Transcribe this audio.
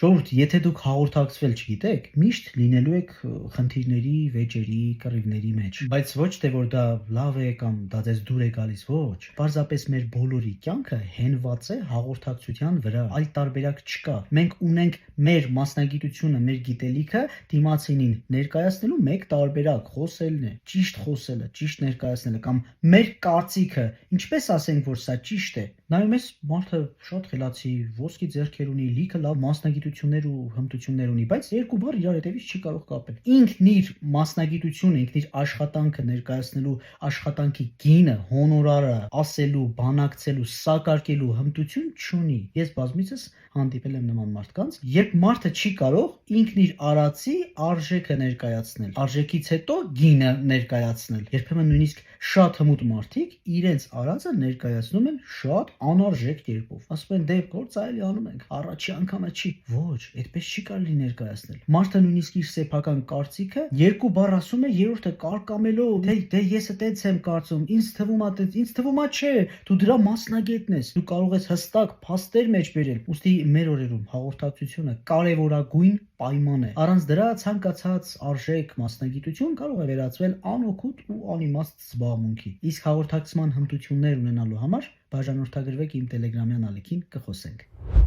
Ժողովուրդ, եթե դուք հաղորդակցվել չգիտեք, միշտ լինելու եք խնդիրների, վեճերի, կռիվների մեջ, բայց ոչ թե որ դա լավ է կամ դա ձեզ դուր է գալիս, ոչ, պարզապես մեր բոլորի կյանքը հենված է հաղորդակցության վրա, այլ տարբերակ չկա։ Մենք ունենք մեր մասնագիտությունը, մեր գիտելիքը դիմացինին ներկայացնելու մեկ տարբերակ խոսելն է, ճիշտ խոսելը, ճիշտ ներկայացնելը կամ մեր կարծիքը, ինչպես ասենք, որ սա ճիշտ է։ Նայում ես, մարդը շատ խելացի, ոսկի ձեռքեր ունի, լիքը լավ մասնագիտություններ ու հմտություններ ունի, բայց երկու բառ իրար հետևից չի կարող կապել։ Ինքն իր մասնագիտությունը, ինքն իր աշխատանքը ներկայացնելու, աշխատանքի գինը, հոնորարը, ասելու, բանակցելու, սակարկելու հմտություն չունի։ Ես բազմիցս հանդիպել եմ նման մարդկանց, երբ մարդը չի կարող ինքն իր արածի արժեքը ներկայացնել, արժեքից հետո գինը ներկայացնել։ Երբեմն նույնիսկ շատ հմուտ մարդիկ իրենց արածը ներկայացնում են շատ անարժեք կերպով։ Ասում են դե գործայելի անում ենք, առաջի անգամը չի։ Ոչ, այդպես չի կարելի ներկայացնել։ Մարդը նույնիսկ իր սեփական կարծիքը երկու բառ ասում է, երրորդը կարկամելով, դե եսը տենց եմ կարծում, ինձ թվում է տենց, ինձ թվում է չէ, դու դրա մասնագետն ես, դու կարող ես հստակ փաստեր մեջ բերել։ Ուստի մեր օրերում հաղորդակցությունը կարևորագույն պայման է։ Առանց դրա ցանկացած արժեք մասնագիտություն կարող է վերածվել անօգուտ ու անիմաստ զբաղմունքի։ Իսկ հաղորդակցման հմտություններ ունենալու համար բաժանորդագրվեք իմ Telegram-յան ալիքին, կխոսենք։